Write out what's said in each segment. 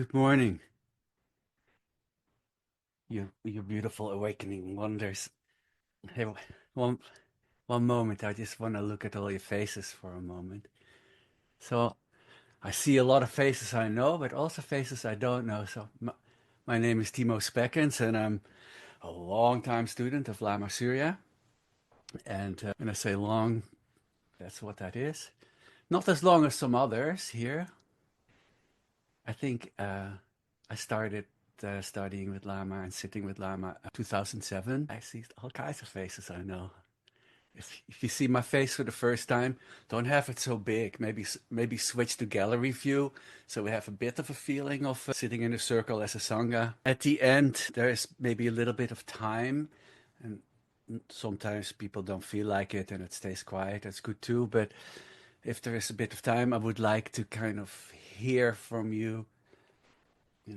Good morning, you beautiful awakening wonders. Hey, one one moment, I just want to look at all your faces for a moment. So I see a lot of faces I know, but also faces I don't know. So my name is Timo Spekkens, and I'm a long-time student of Lama Surya. And when I say long, that's what that is. Not as long as some others here. I think I started studying with Lama and sitting with Lama 2007. I see all kinds of faces I know. If you see my face for the first time, don't have it so big. Maybe switch to gallery view, so we have a bit of a feeling of sitting in a circle as a sangha. At the end, there is maybe a little bit of time, and sometimes people don't feel like it, and it stays quiet. That's good too. But if there is a bit of time, I would like to kind of hear from you.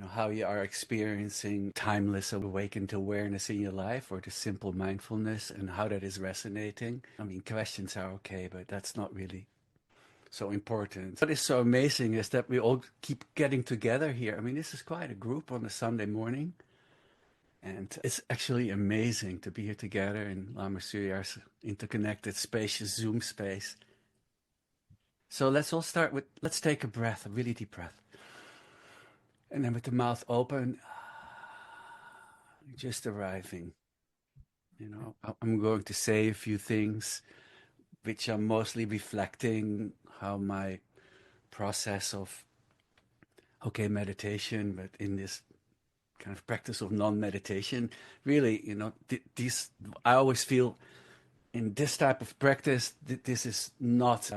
How you are experiencing timeless awakened awareness in your life or the simple mindfulness and how that is resonating. I mean, questions are okay, but that's not really so important. What is so amazing is that we all keep getting together here. I mean, this is quite a group on a Sunday morning, and it's actually amazing to be here together in Lama Surya's interconnected, spacious Zoom space. So let's all start with, let's take a breath, a really deep breath. And then with the mouth open, just arriving. I'm going to say a few things which are mostly reflecting how my process of, okay, meditation, but in this kind of practice of non-meditation, really, these, I always feel in this type of practice, this is not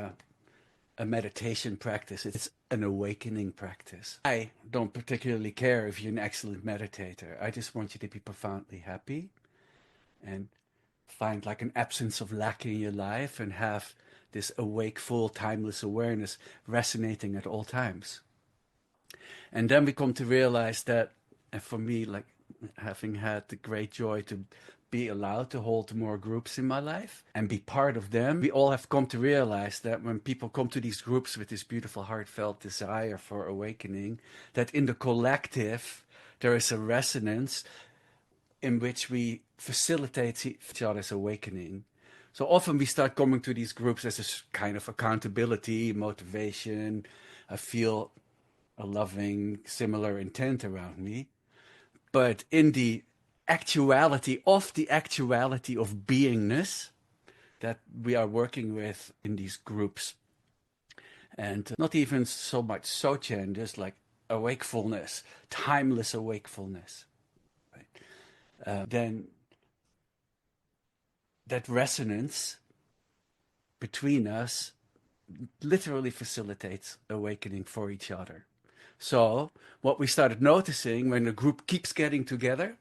a meditation practice. It's an awakening practice. I don't particularly care if you're an excellent meditator. I just want you to be profoundly happy and find like an absence of lack in your life and have this awake, full, timeless awareness resonating at all times. And then we come to realize that, and for me, like having had the great joy to be allowed to hold more groups in my life and be part of them, we all have come to realize that when people come to these groups with this beautiful, heartfelt desire for awakening, that in the collective, there is a resonance in which we facilitate each other's awakening. So often we start coming to these groups as a kind of accountability, motivation. I feel a loving, similar intent around me. But in the actuality of beingness that we are working with in these groups, and not even so much sochen, just like awakefulness, timeless awakefulness, right? Then that resonance between us literally facilitates awakening for each other. So, what we started noticing when the group keeps getting together,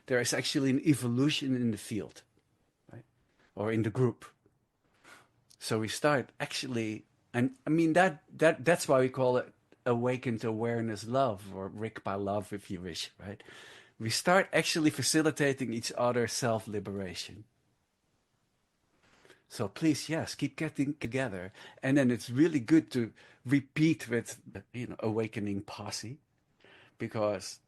there is actually an evolution in the field, right? Or in the group. So we start actually, and I mean that's why we call it awakened awareness love or Rigpa love, if you wish, right? We start actually facilitating each other's self liberation. So please, yes, keep getting together. And then it's really good to repeat with, awakening posse because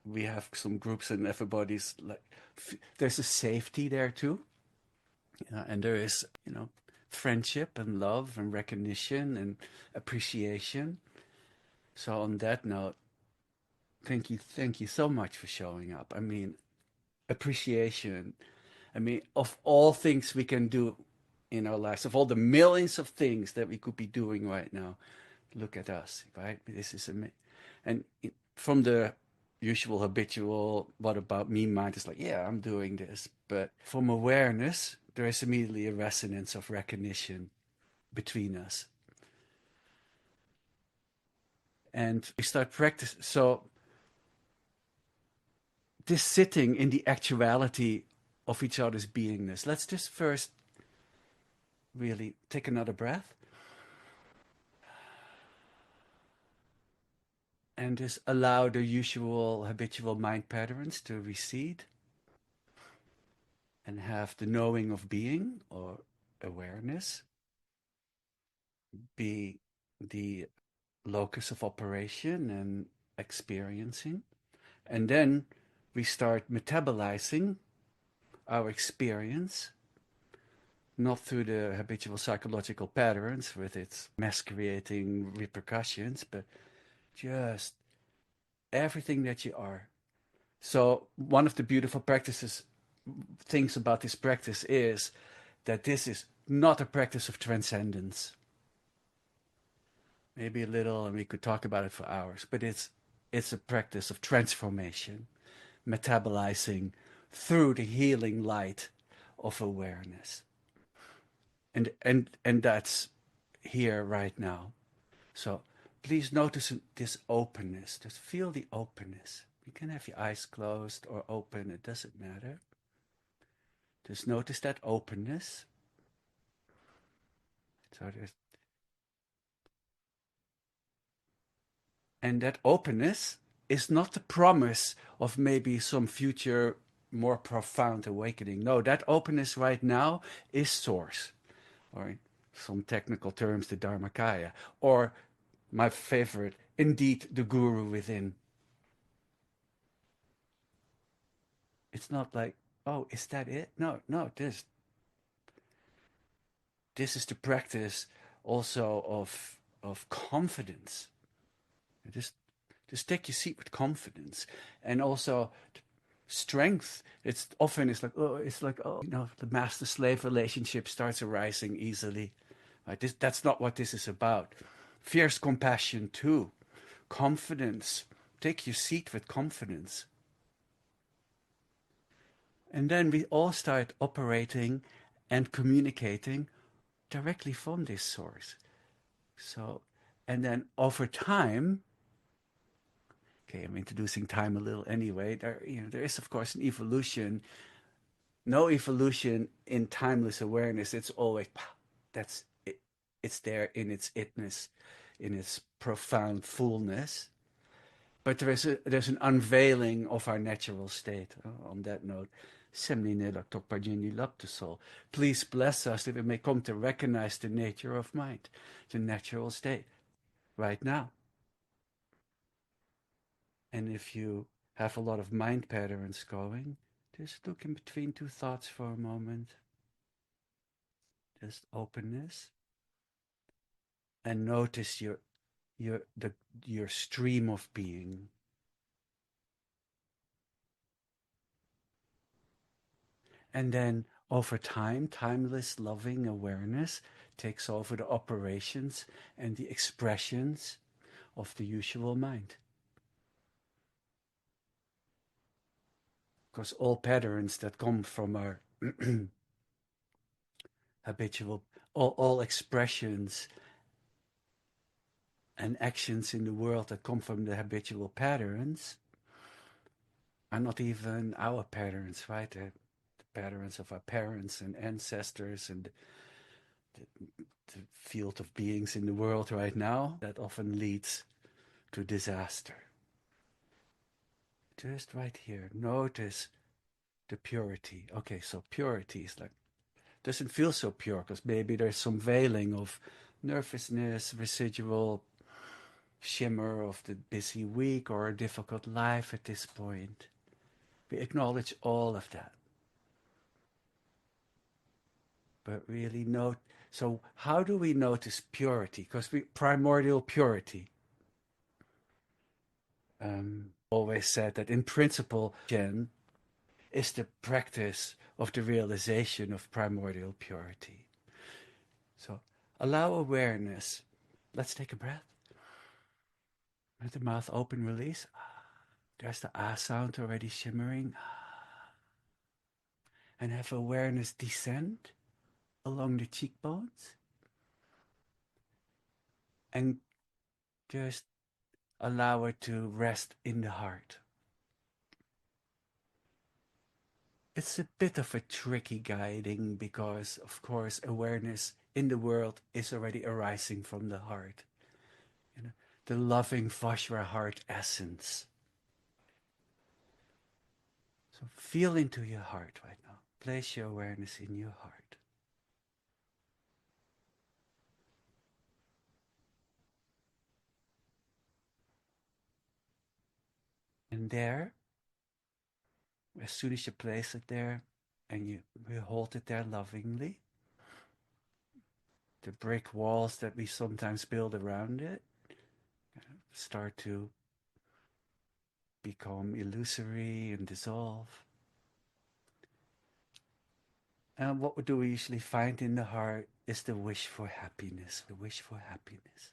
we have some groups and everybody's like, there's a safety there too. And there is, friendship and love and recognition and appreciation. So on that note, thank you so much for showing up. I mean, appreciation. I mean, of all things we can do in our lives, of all the millions of things that we could be doing right now, look at us, right? This is amazing. And from the usual habitual, what about me mind is like, yeah, I'm doing this. But from awareness, there is immediately a resonance of recognition between us. And we start practice. So this sitting in the actuality of each other's beingness. Let's just first really take another breath and just allow the usual habitual mind patterns to recede and have the knowing of being or awareness be the locus of operation and experiencing. And then we start metabolizing our experience, not through the habitual psychological patterns with its mass creating repercussions, but just everything that you are. So, one of the beautiful things about this practice is that this is not a practice of transcendence. Maybe a little, and we could talk about it for hours, but it's a practice of transformation, metabolizing through the healing light of awareness. And that's here right now. So please notice this openness. Just feel the openness. You can have your eyes closed or open, it doesn't matter. Just notice that openness. So there's, and that openness is not the promise of maybe some future more profound awakening. No, that openness right now is source, or in some technical terms, the Dharmakaya, or my favorite, indeed, the guru within. It's not like, oh, is that it? No, no, this is the practice also of confidence. Just just take your seat with confidence, and also strength. It's like, oh, the master slave relationship starts arising easily. Right? That's not what this is about. Fierce compassion too, confidence. Take your seat with confidence. And then we all start operating and communicating directly from this source. So, and then over time, okay, I'm introducing time a little anyway. There is of course an evolution. No evolution in timeless awareness. It's always that's it. It's there in its itness, in its profound fullness. But there's an unveiling of our natural state. On that note, please bless us that we may come to recognize the nature of mind, the natural state, right now. And if you have a lot of mind patterns going, just look in between two thoughts for a moment. Just openness, and notice your stream of being. And then over time, timeless loving awareness takes over the operations and the expressions of the usual mind. Because all patterns that come from our habitual, all expressions and actions in the world that come from the habitual patterns are not even our patterns, right? The patterns of our parents and ancestors and the field of beings in the world right now that often leads to disaster. Just right here, notice the purity. Okay, so purity is like, doesn't feel so pure because maybe there's some veiling of nervousness, residual shimmer of the busy week or a difficult life at this point. We acknowledge all of that. But really note, so how do we notice purity? Because primordial purity. Always said that in principle, Jen, is the practice of the realization of primordial purity. So allow awareness. Let's take a breath. Let the mouth open, release. There's the ah sound already shimmering. And have awareness descend along the cheekbones. And just allow it to rest in the heart. It's a bit of a tricky guiding because, of course, awareness in the world is already arising from the heart. You know, the loving Vajra heart essence. So feel into your heart right now. Place your awareness in your heart. And there, as soon as you place it there and you hold it there lovingly, the brick walls that we sometimes build around it start to become illusory and dissolve. And what do we usually find in the heart is the wish for happiness, the wish for happiness.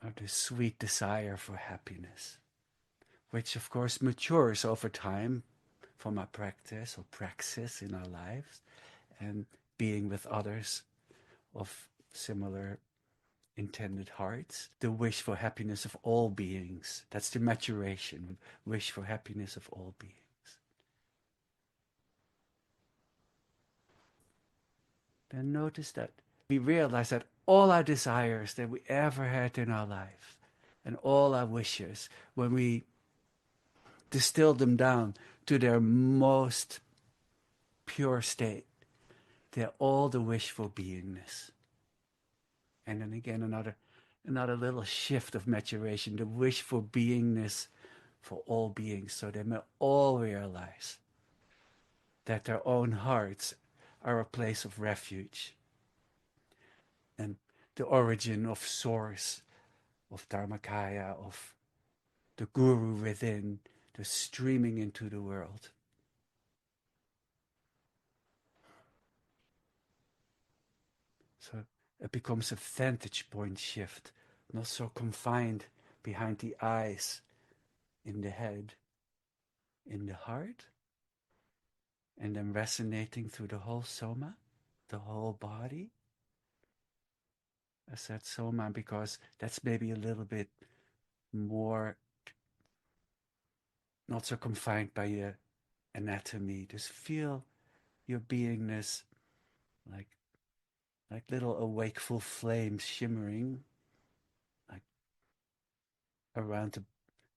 Or the sweet desire for happiness, which of course matures over time from our practice or praxis in our lives and being with others of similar intended hearts. The wish for happiness of all beings. That's the maturation, wish for happiness of all beings. Then notice that we realize that all our desires that we ever had in our life and all our wishes, when we distill them down to their most pure state, they're all the wish for beingness. And then again, another little shift of maturation, the wish for beingness for all beings, so they may all realize that their own hearts are a place of refuge and the origin of source, of Dharmakaya, of the guru within, the streaming into the world. So it becomes a vantage point shift, not so confined behind the eyes, in the head, in the heart, and then resonating through the whole soma, the whole body. I said soma because that's maybe a little bit more not so confined by your anatomy. Just feel your beingness like little awakeful flames shimmering like around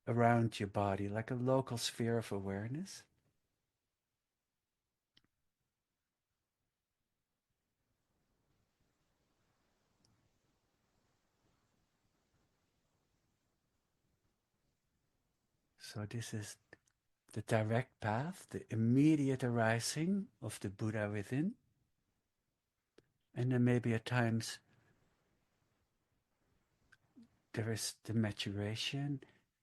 around your body, like a local sphere of awareness. So this is the direct path, the immediate arising of the Buddha within. And then maybe at times there is the maturation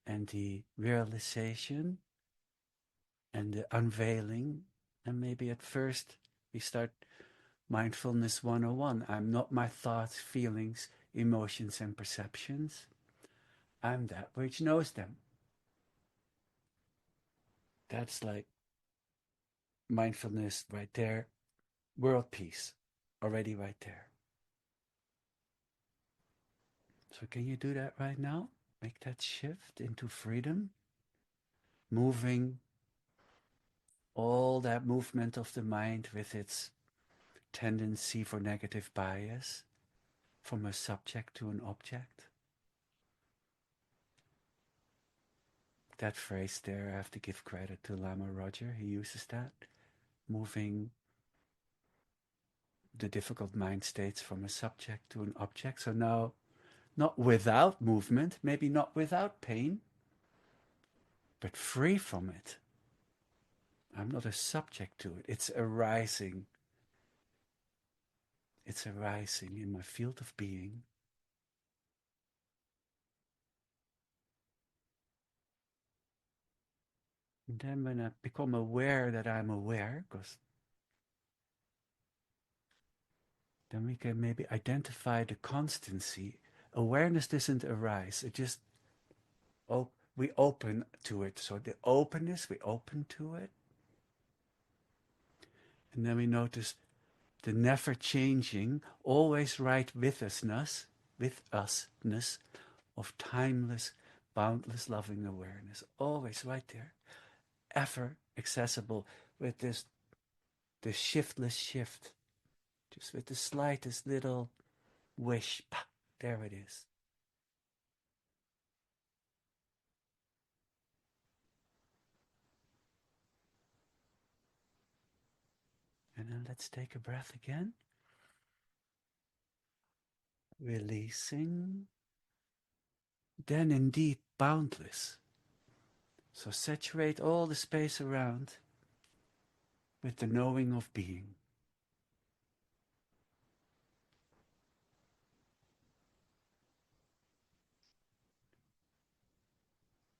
and the realization and the unveiling. And maybe at first we start mindfulness 101. I'm not my thoughts, feelings, emotions, and perceptions. I'm that which knows them. That's like mindfulness right there, world peace already right there. So, can you do that right now? Make that shift into freedom, moving all that movement of the mind with its tendency for negative bias from a subject to an object. That phrase there, I have to give credit to Lama Roger. He uses that, moving the difficult mind states from a subject to an object. So now, not without movement, maybe not without pain, but free from it. I'm not a subject to it. It's arising. It's arising in my field of being. And then when I become aware that I'm aware, because then we can maybe identify the constancy. Awareness doesn't arise. It just, we open to it. So the openness, we open to it. And then we notice the never changing, always right with usness of timeless, boundless loving awareness. Always right there. Ever accessible with this shiftless shift. Just with the slightest little wish. Pah, there it is. And then let's take a breath again. Releasing then indeed boundless. So saturate all the space around with the knowing of being.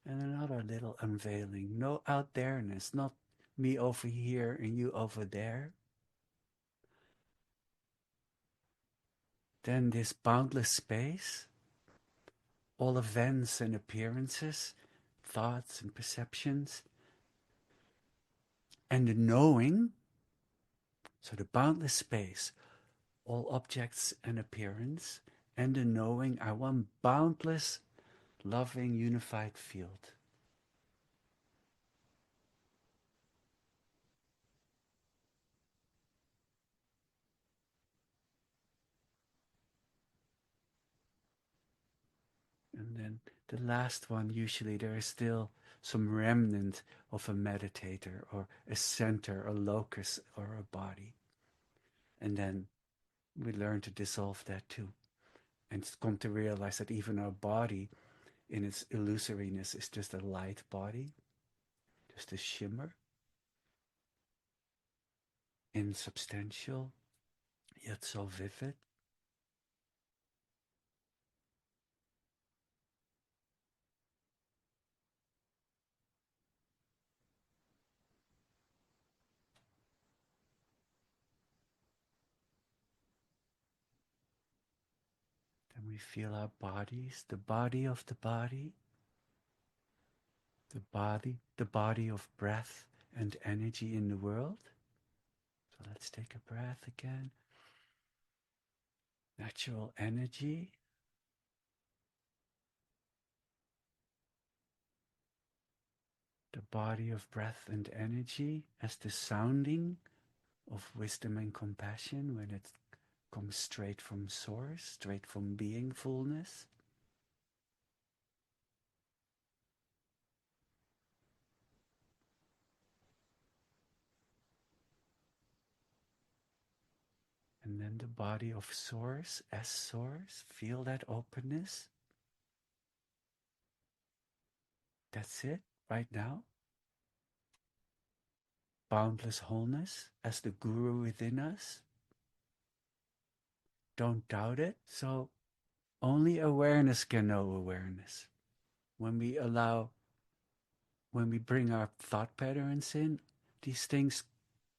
And another little unveiling. No out there-ness, not me over here and you over there. Then this boundless space, all events and appearances, thoughts and perceptions, and the knowing, so the boundless space, all objects and appearance, and the knowing are one boundless, loving, unified field. And then the last one, usually there is still some remnant of a meditator or a center, a locus, or a body. And then we learn to dissolve that too and come to realize that even our body in its illusoriness is just a light body, just a shimmer, insubstantial, yet so vivid. Then we feel our bodies, the body of the body of breath and energy in the world. So let's take a breath again. Natural energy, the body of breath and energy as the sounding of wisdom and compassion when it comes straight from source, straight from being fullness. And then the body of source as source. Feel that openness. That's it right now. Boundless wholeness as the guru within us. Don't doubt it. So only awareness can know awareness. When we allow, when we bring our thought patterns in, these things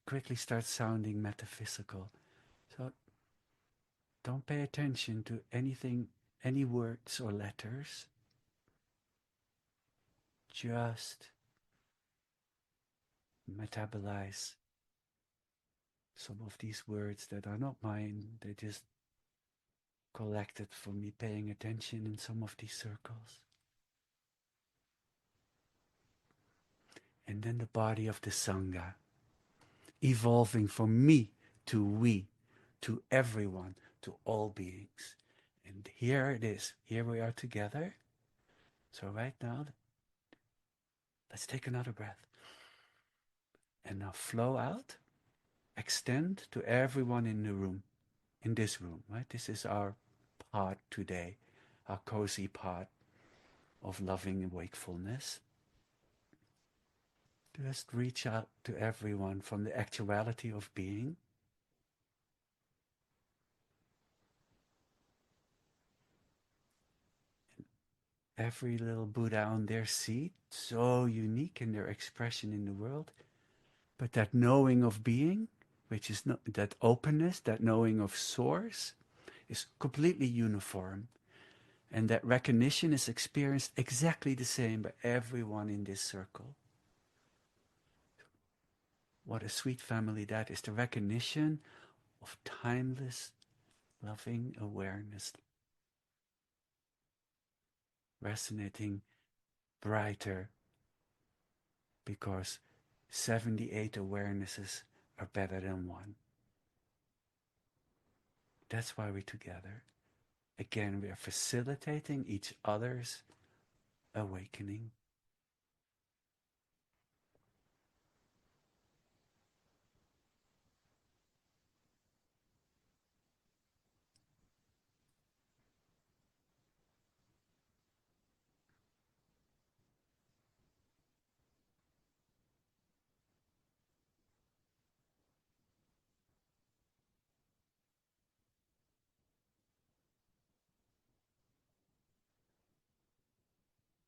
quickly start sounding metaphysical. So don't pay attention to anything, any words or letters. Just metabolize some of these words that are not mine. They just collected from me paying attention in some of these circles. And then the body of the Sangha, evolving from me to we, to everyone, to all beings. And here it is. Here we are together. So right now, let's take another breath. And now flow out, extend to everyone in the room, in this room, right? This is our pod today, our cozy pod of loving wakefulness. Just reach out to everyone from the actuality of being. Every little Buddha on their seat, so unique in their expression in the world. But that knowing of being, which is not, that openness, that knowing of source, is completely uniform. And that recognition is experienced exactly the same by everyone in this circle. What a sweet family that is, the recognition of timeless, loving awareness, resonating brighter because 78 awarenesses are better than one. That's why we're together. Again, we are facilitating each other's awakening.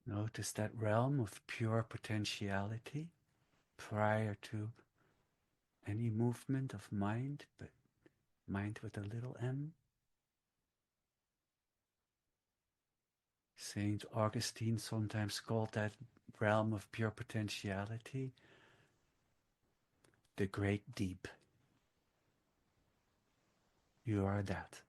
Notice that realm of pure potentiality prior to any movement of mind, but mind with a little m. Saint Augustine sometimes called that realm of pure potentiality the great deep. You are that.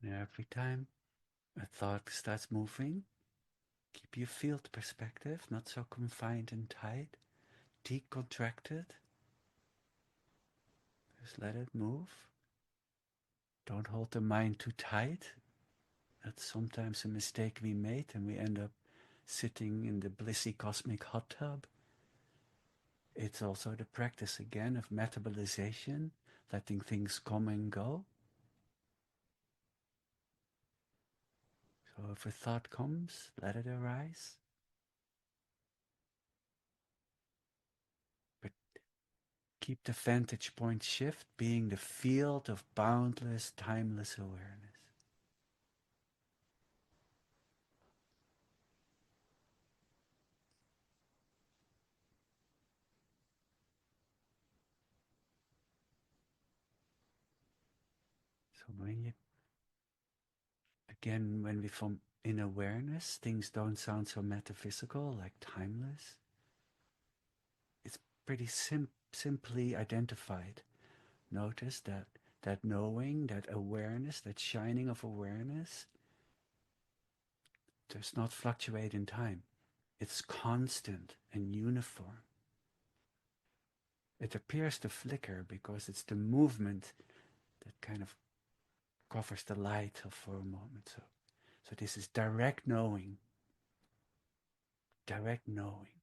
And every time a thought starts moving, keep your field perspective not so confined and tight, decontracted. Just let it move. Don't hold the mind too tight. That's sometimes a mistake we made, and we end up sitting in the blissy cosmic hot tub. It's also the practice again of metabolization, letting things come and go. So if a thought comes, let it arise. But keep the vantage point shift being the field of boundless, timeless awareness. So when we form in awareness, things don't sound so metaphysical, like timeless. It's pretty simply identified. Notice that knowing, that awareness, that shining of awareness does not fluctuate in time. It's constant and uniform. It appears to flicker because it's the movement that kind of covers the light for a moment. So this is direct knowing. Direct knowing.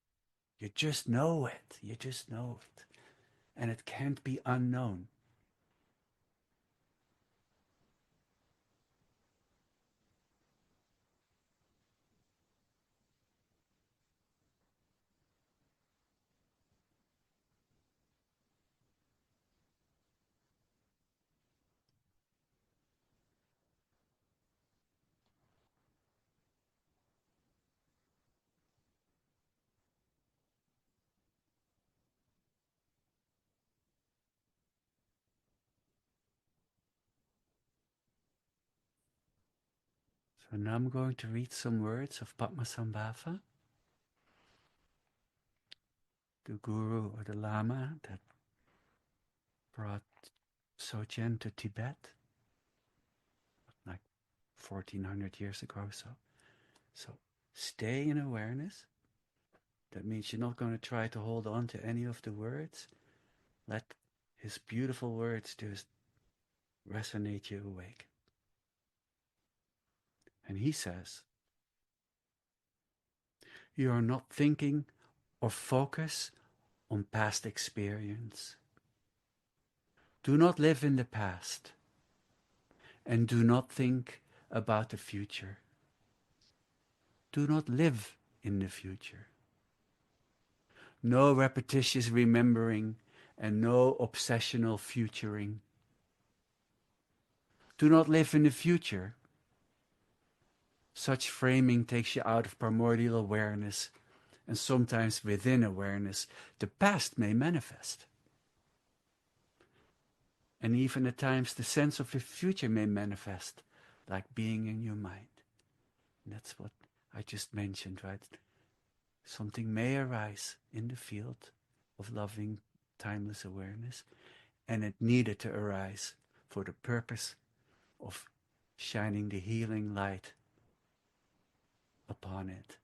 You just know it. You just know it. And it can't be unknown. So now I'm going to read some words of Padmasambhava, the guru or the lama that brought Sochen to Tibet like 1400 years ago. So stay in awareness. That means you're not going to try to hold on to any of the words. Let his beautiful words just resonate you awake. And he says, you are not thinking or focus on past experience. Do not live in the past and do not think about the future. Do not live in the future. No repetitious remembering and no obsessional futuring. Do not live in the future. Such framing takes you out of primordial awareness, and sometimes within awareness, the past may manifest. And even at times, the sense of the future may manifest, like being in your mind. And that's what I just mentioned, right? Something may arise in the field of loving, timeless awareness, and it needed to arise for the purpose of shining the healing light upon it,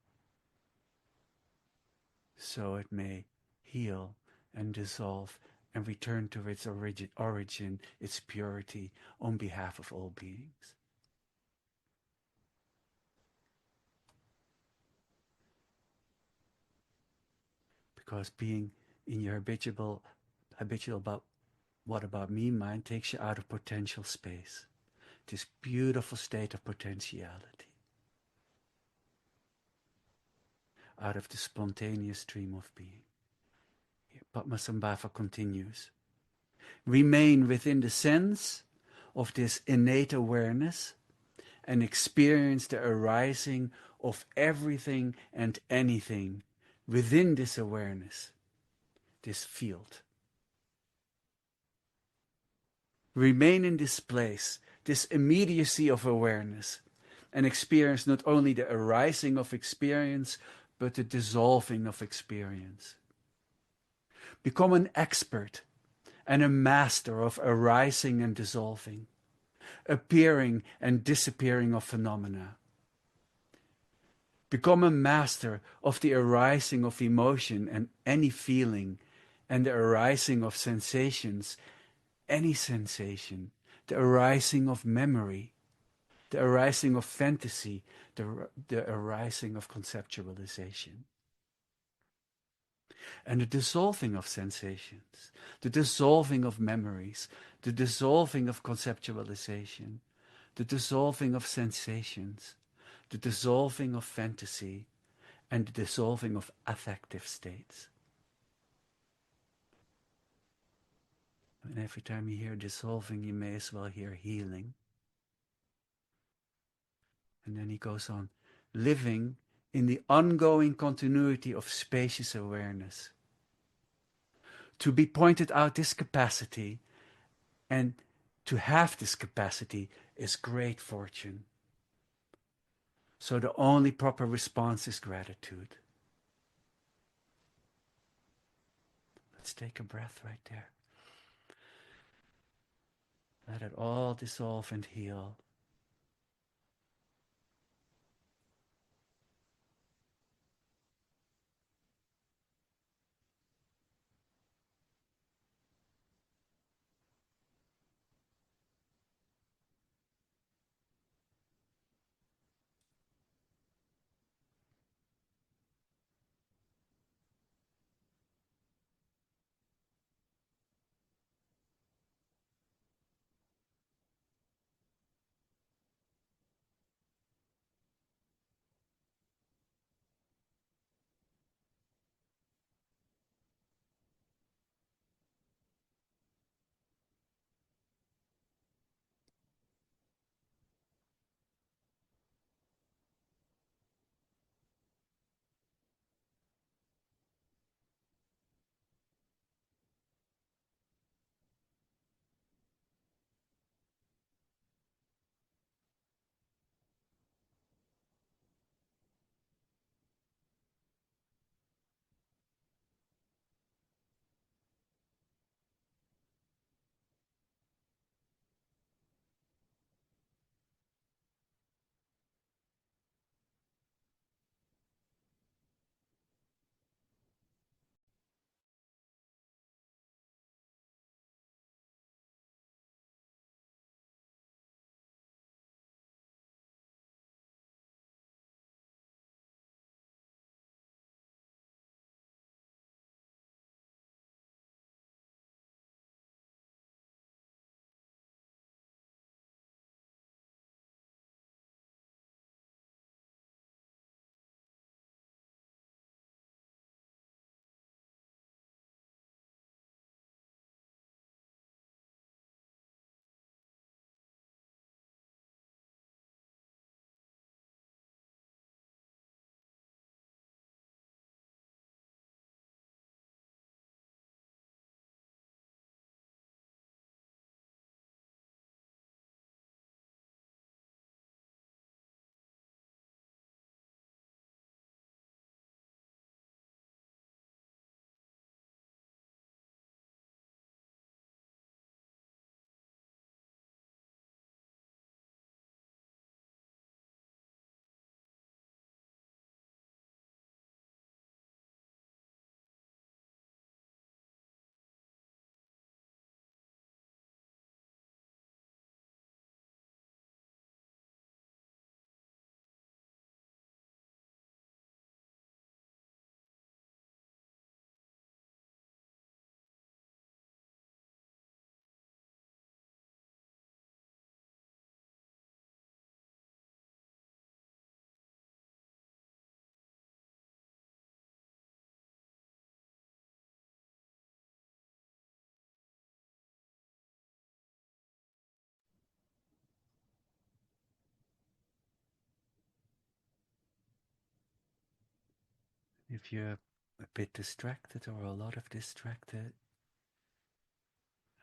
so it may heal and dissolve and return to its origin, its purity, on behalf of all beings. because being in your habitual about what about me mind takes you out of potential space, this beautiful state of potentiality, out of the spontaneous stream of being. Padmasambhava continues. Remain within the sense of this innate awareness and experience the arising of everything and anything within this awareness, this field. Remain in this place, this immediacy of awareness, and experience not only the arising of experience, but the dissolving of experience. Become an expert and a master of arising and dissolving, appearing and disappearing of phenomena. Become a master of the arising of emotion and any feeling, and the arising of sensations, any sensation, the arising of memory, the arising of fantasy, the arising of conceptualization. And the dissolving of sensations, the dissolving of memories, the dissolving of conceptualization, the dissolving of sensations, the dissolving of fantasy, and the dissolving of affective states. And every time you hear dissolving, you may as well hear healing. And then he goes on, living in the ongoing continuity of spacious awareness. To be pointed out this capacity and to have this capacity is great fortune. So the only proper response is gratitude. Let's take a breath right there. Let it all dissolve and heal. If you're a bit distracted or a lot of distracted,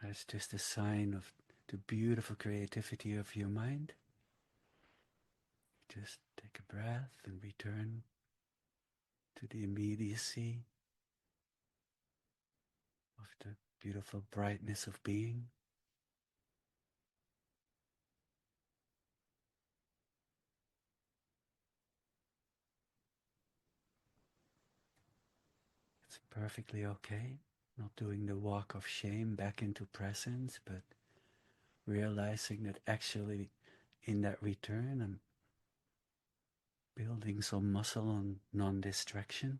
that's just a sign of the beautiful creativity of your mind. Just take a breath and return to the immediacy of the beautiful brightness of being. It's perfectly okay. Not doing the walk of shame back into presence, but realizing that actually in that return I'm building some muscle on non-distraction.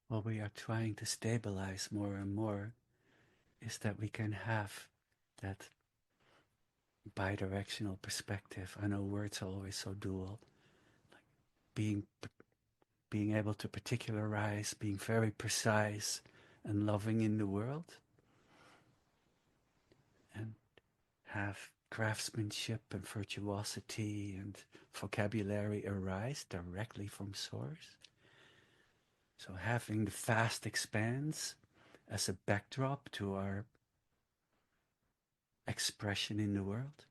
What we are trying to stabilize more and more is that we can have that bidirectional perspective. I know words are always so dual. Being being able to particularize, being very precise and loving in the world, and have craftsmanship and virtuosity and vocabulary arise directly from source. So having the vast expanse as a backdrop to our expression in the world.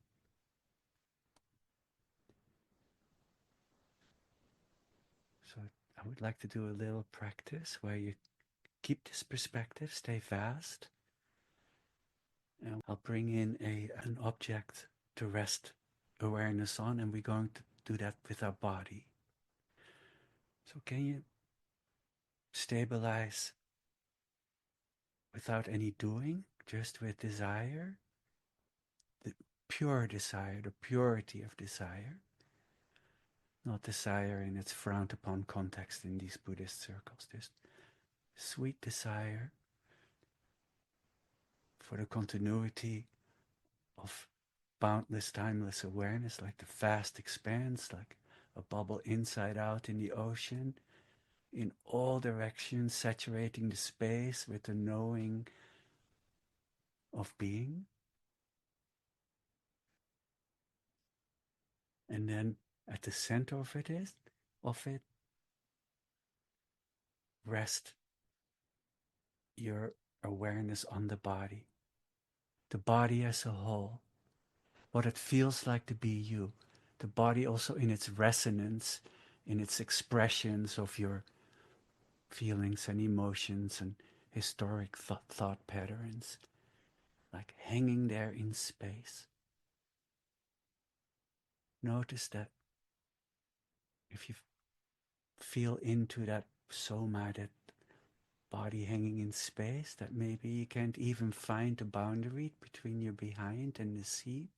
So I would like to do a little practice where you keep this perspective, stay vast, and I'll bring in an object to rest awareness on, and we're going to do that with our body. So can you stabilize without any doing, just with desire, the pure desire, the purity of desire, not desire in its frowned upon context in these Buddhist circles, just sweet desire for the continuity of boundless, timeless awareness, like the vast expanse, like a bubble inside out in the ocean, in all directions, saturating the space with the knowing of being. And then at the center of it, rest your awareness on the body as a whole, what it feels like to be you, the body also in its resonance, in its expressions of your feelings and emotions and historic thought patterns, like hanging there in space. Notice that if you feel into that soma, that body hanging in space, that maybe you can't even find the boundary between your behind and the seat.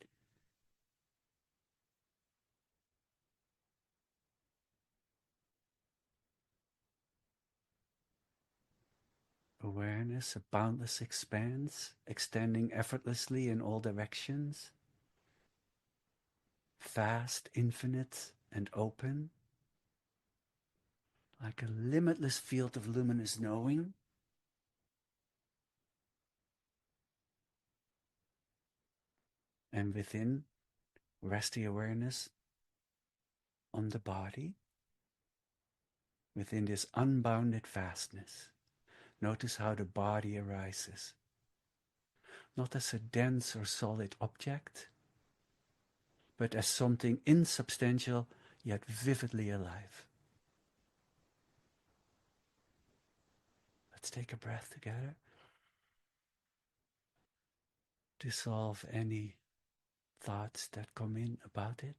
Awareness, a boundless expanse, extending effortlessly in all directions, vast, infinite, and open. like a limitless field of luminous knowing. And within, rest the awareness on the body within this unbounded vastness. Notice how the body arises, not as a dense or solid object, but as something insubstantial yet vividly alive. Let's take a breath together. Dissolve any thoughts that come in about it.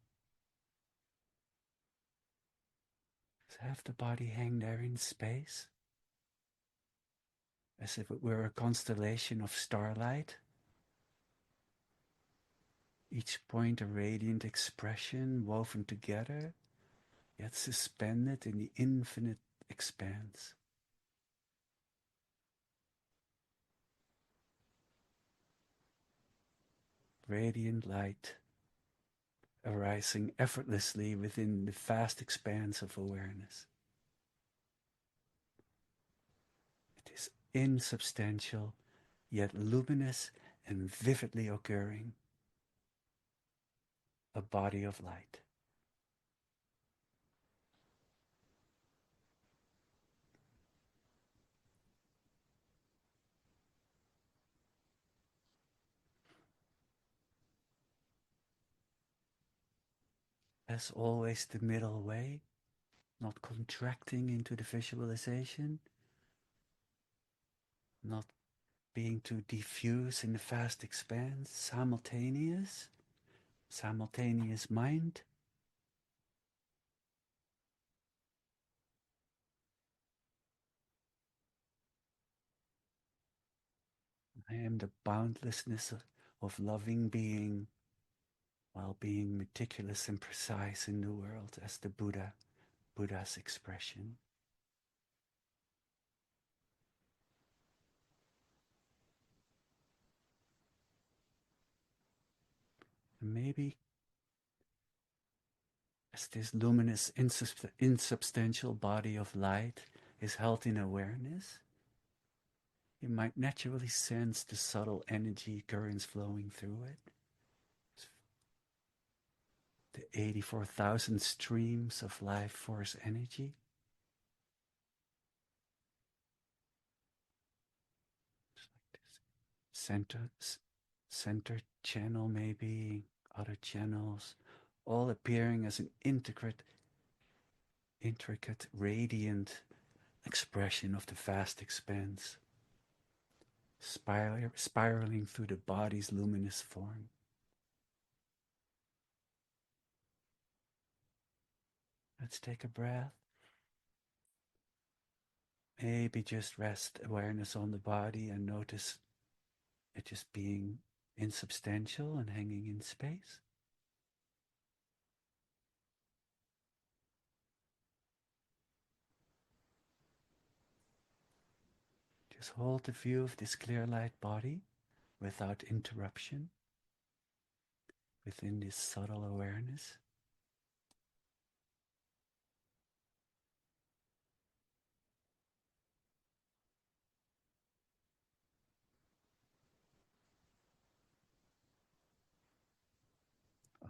Just have the body hang there in space, as if it were a constellation of starlight. Each point a radiant expression woven together, yet suspended in the infinite expanse. Radiant light arising effortlessly within the vast expanse of awareness. It is insubstantial, yet luminous and vividly occurring, a body of light. As always, the middle way, not contracting into the visualization, not being too diffuse in the vast expanse, simultaneous mind. I am the boundlessness of loving being while being meticulous and precise in the world as the Buddha's expression. And maybe as this luminous, insubstantial body of light is held in awareness, you might naturally sense the subtle energy currents flowing through it. The 84,000 streams of life force energy. Just like this. Center channel, maybe, other channels, all appearing as an intricate, radiant expression of the vast expanse, spiraling through the body's luminous form. Let's take a breath. Maybe just rest awareness on the body and notice it just being insubstantial and hanging in space. Just hold the view of this clear light body without interruption within this subtle awareness.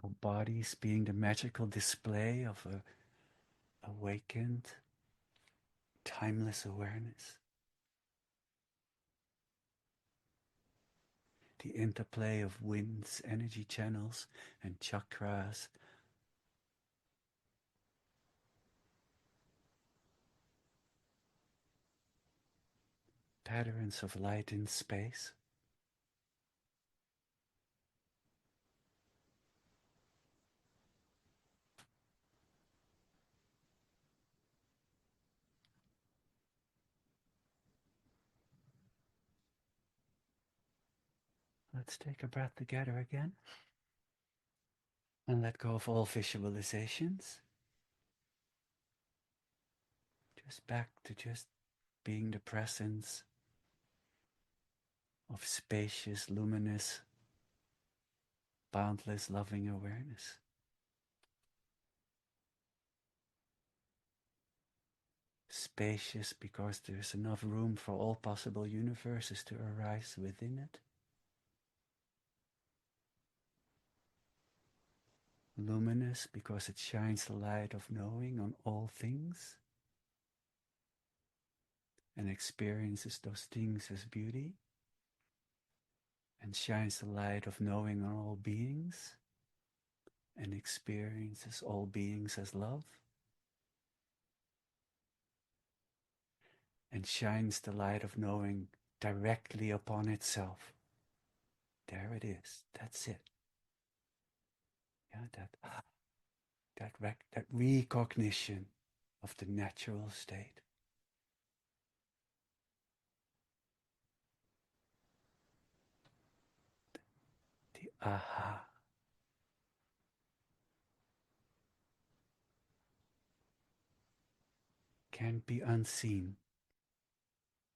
Our bodies being the magical display of a awakened, timeless awareness. The interplay of winds, energy channels, and chakras patterns of light in space. Let's take a breath together again and let go of all visualizations. Just back to just being the presence of spacious, luminous, boundless, loving awareness. spacious because there is enough room for all possible universes to arise within it. Luminous because it shines the light of knowing on all things and experiences those things as beauty, and shines the light of knowing on all beings and experiences all beings as love, and shines the light of knowing directly upon itself. There it is. That's it. Yeah, that recognition of the natural state. The aha. Can't be unseen.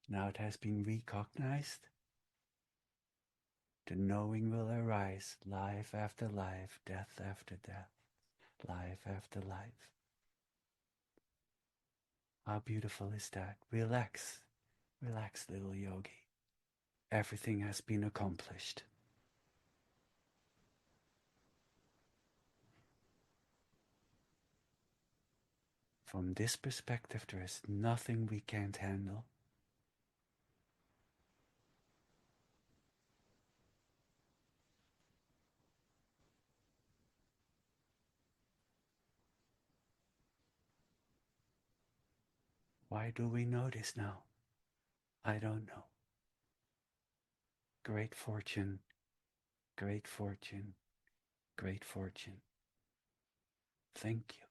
Now it has been recognized. The knowing will arise, life after life, death after death, life after life. How beautiful is that? Relax, relax, little yogi. Everything has been accomplished. From this perspective, there is nothing we can't handle. Why do we know this now? I don't know. Great fortune, great fortune, great fortune. Thank you.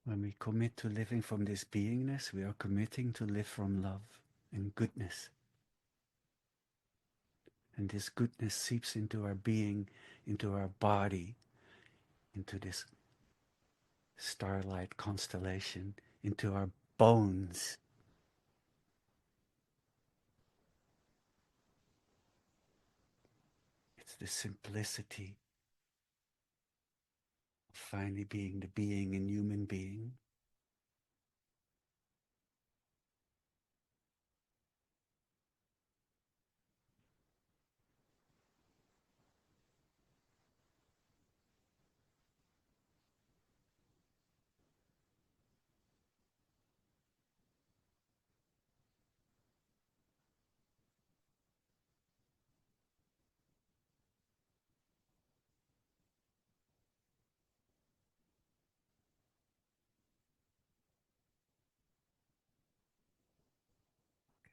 When we commit to living from this beingness, we are committing to live from love and goodness. And this goodness seeps into our being, into our body, into this starlight constellation, into our bones. It's the simplicity of finally being the being in human being.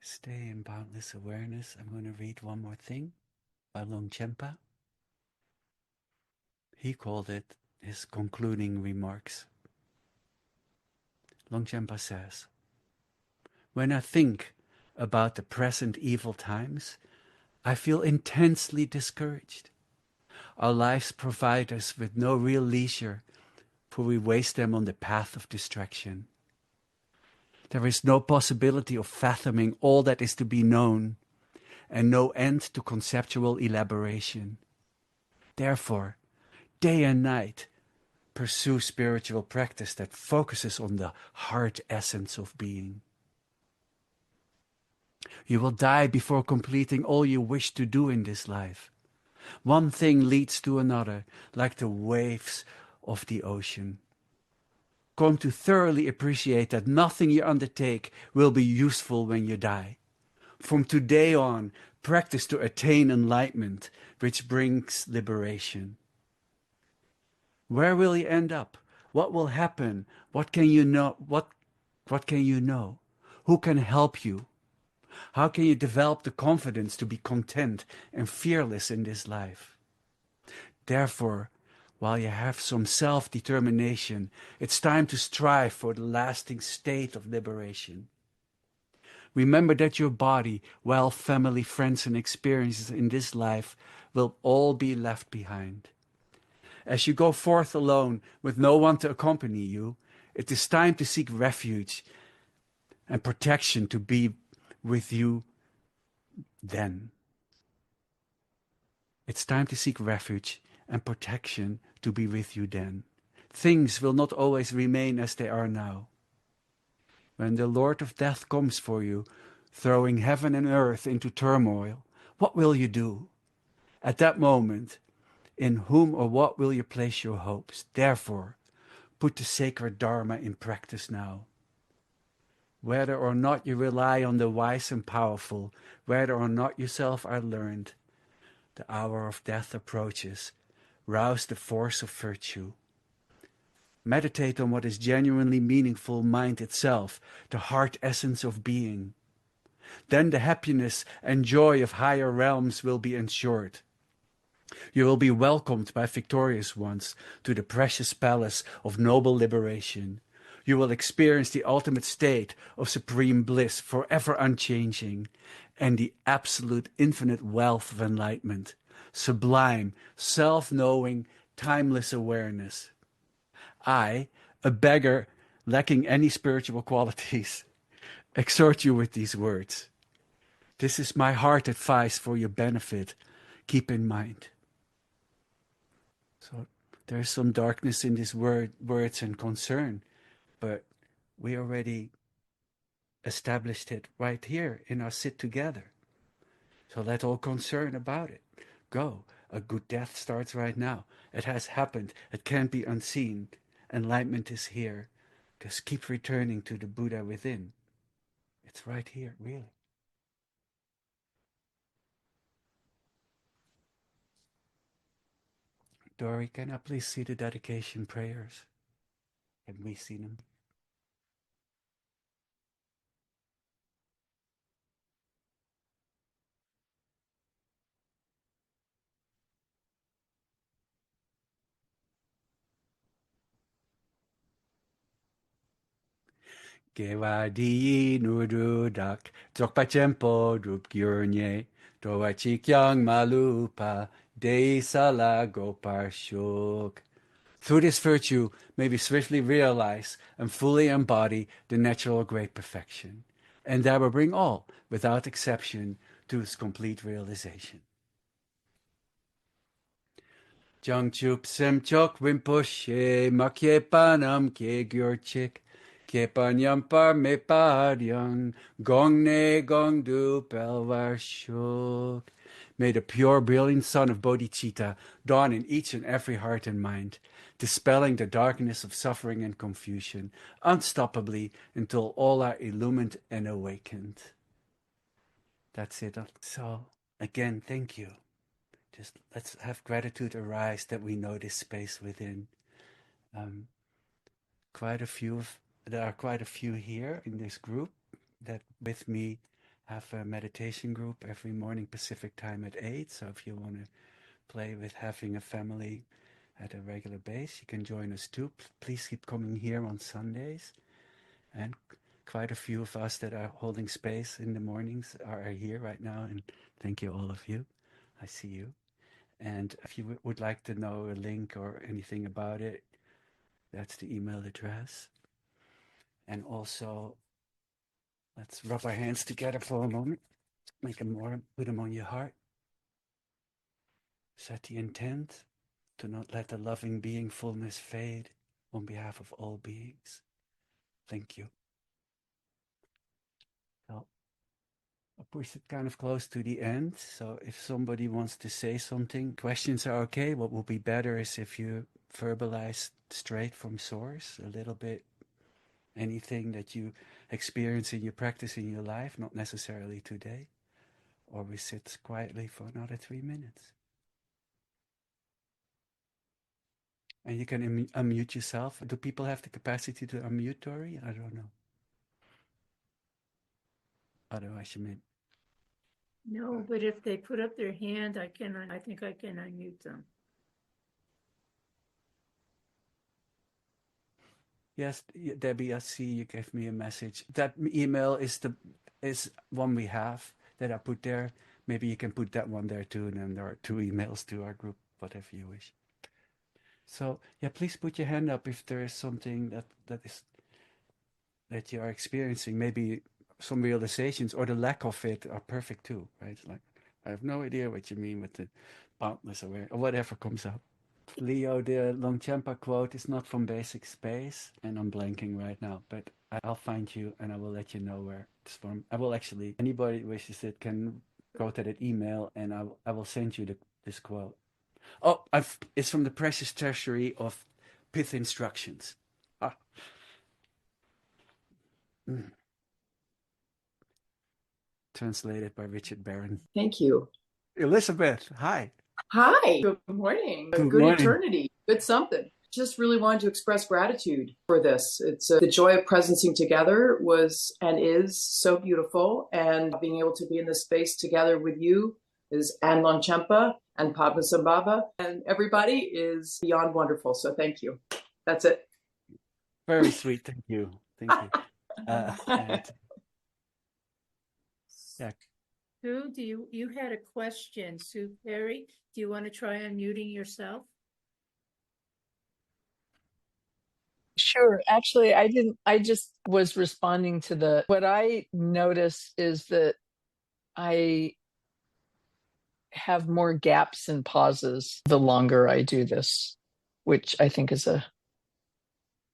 Stay in boundless awareness. I'm going to read one more thing by Longchenpa. He called it his concluding remarks. Longchenpa says, "When I think about the present evil times, I feel intensely discouraged. Our lives provide us with no real leisure, for we waste them on the path of distraction. There is no possibility of fathoming all that is to be known, and no end to conceptual elaboration. Therefore, day and night, pursue spiritual practice that focuses on the heart essence of being. You will die before completing all you wish to do in this life. One thing leads to another, like the waves of the ocean. come to thoroughly appreciate that nothing you undertake will be useful when you die. From today on, practice to attain enlightenment, which brings liberation. Where will you end up? What will happen? What can you know? What can you know? Who can help you? How can you develop the confidence to be content and fearless in this life? Therefore, while you have some self-determination, it's time to strive for the lasting state of liberation. Remember that your body, wealth, family, friends, and experiences in this life will all be left behind. As you go forth alone with no one to accompany you, it is time to seek refuge and protection to be with you then. It's time to seek refuge and protection to be with you then. Things will not always remain as they are now. When the Lord of Death comes for you, throwing heaven and earth into turmoil, what will you do? At that moment, in whom or what will you place your hopes? Therefore, put the sacred Dharma in practice now. Whether or not you rely on the wise and powerful, whether or not yourself are learned, the hour of death approaches. Rouse the force of virtue. Meditate on what is genuinely meaningful mind itself, the heart essence of being. Then the happiness and joy of higher realms will be ensured. You will be welcomed by victorious ones to the precious palace of noble liberation. You will experience the ultimate state of supreme bliss, forever unchanging, and the absolute infinite wealth of enlightenment, sublime, self-knowing, timeless awareness. I, a beggar lacking any spiritual qualities, exhort you with these words. This is my heart advice for your benefit. Keep in mind. So there's some darkness in these words and concern, but we already established it right here in our sit together. So let all concern about it go. A good death starts right now. It has happened. It can't be unseen. Enlightenment is here. Just keep returning to the Buddha within. It's right here, really. Dory, can I please see the dedication prayers? Can we see them? Gewadi nududak, Dzogpa drup gyurnye, Doa chikyang malupa, De sala gopar shuk. Through this virtue may we swiftly realize and fully embody the natural great perfection, and that will bring all, without exception, to its complete realization. Jangchup semchok rinpoche makye panam kye gyurchik kye panyampar me padyang gongne gongdu pelvar shuk. May the pure, brilliant sun of bodhicitta dawn in each and every heart and mind, dispelling the darkness of suffering and confusion, unstoppably until all are illumined and awakened. That's it. So, again, thank you. Just let's have gratitude arise that we know this space within. Um, quite a few there are quite a few here in this group that with me have a meditation group every morning Pacific time at 8. So if you want to play with having a family at a regular base, you can join us too. Please keep coming here on Sundays. And quite a few of us that are holding space in the mornings are here right now. And thank you, all of you. I see you. And if you would like to know a link or anything about it, that's the email address. And also, let's rub our hands together for a moment. Make them warm, put them on your heart. Set the intent to not let the loving beingfulness fade on behalf of all beings. Thank you. Well, I pushed it kind of close to the end. So if somebody wants to say something, questions are okay. What will be better is if you verbalize straight from source, a little bit anything that you experience in your practice in your life, not necessarily today, or we sit quietly for another 3 minutes. And you can unmute yourself. Do people have the capacity to unmute, Tori? I don't know. Otherwise, you mean. No, but if they put up their hand, I think I can unmute them. Yes, Debbie, I see you gave me a message. That email is one we have that I put there. Maybe you can put that one there too, and then there are two emails to our group, whatever you wish. So yeah, please put your hand up if there is something that you are experiencing. Maybe some realizations or the lack of it are perfect too, right? Like I have no idea what you mean with the boundless aware or whatever comes up. Leo, the Longchenpa quote is not from Basic Space, and I'm blanking right now, but I'll find you and I will let you know where it's from. I will actually, anybody wishes it can go to that email and I will send you this quote. Oh, it's from the Precious Treasury of Pith Instructions. Ah, mm, translated by Richard Barron. Thank you. Elizabeth, hi. Hi. Good morning. Good Good morning. eternity. Good something. Just really wanted to express gratitude for this. It's the joy of presencing together was and is so beautiful, and being able to be in this space together with you is Anne Longchenpa and Padmasambhava, and everybody is beyond wonderful. So thank you. That's it. Very sweet. Thank you. Thank you. And yeah, Sue, you had a question, Sue Perry? Do you want to try unmuting yourself? Sure. Actually, I didn't, I just was responding to what I notice is that I have more gaps and pauses the longer I do this, which I think is a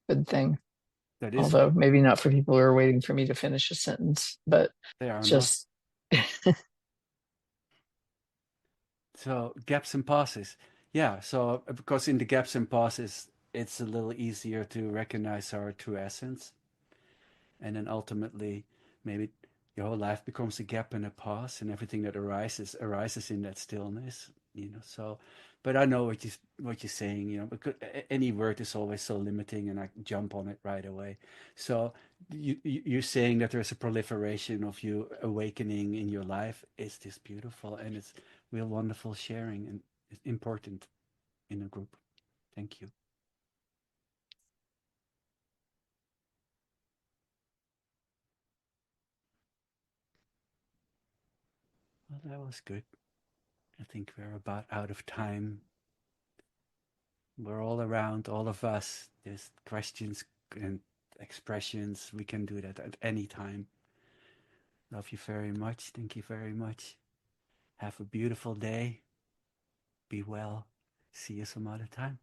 good thing. that is Although good. maybe not for people who are waiting for me to finish a sentence, but They are not. just, So gaps and pauses. Yeah. So because in the gaps and pauses, it's a little easier to recognize our true essence, and then ultimately, maybe your whole life becomes a gap and a pause, and everything that arises in that stillness. So, but I know what you're saying. Because any word is always so limiting, and I jump on it right away. So you're saying that there's a proliferation of you awakening in your life. It's just beautiful, and it's real wonderful sharing, and it's important in a group. Thank you. Well, that was good. I think we're about out of time. We're all around, all of us. There's questions and expressions. We can do that at any time. Love you very much. Thank you very much. Have a beautiful day. Be well. See you some other time.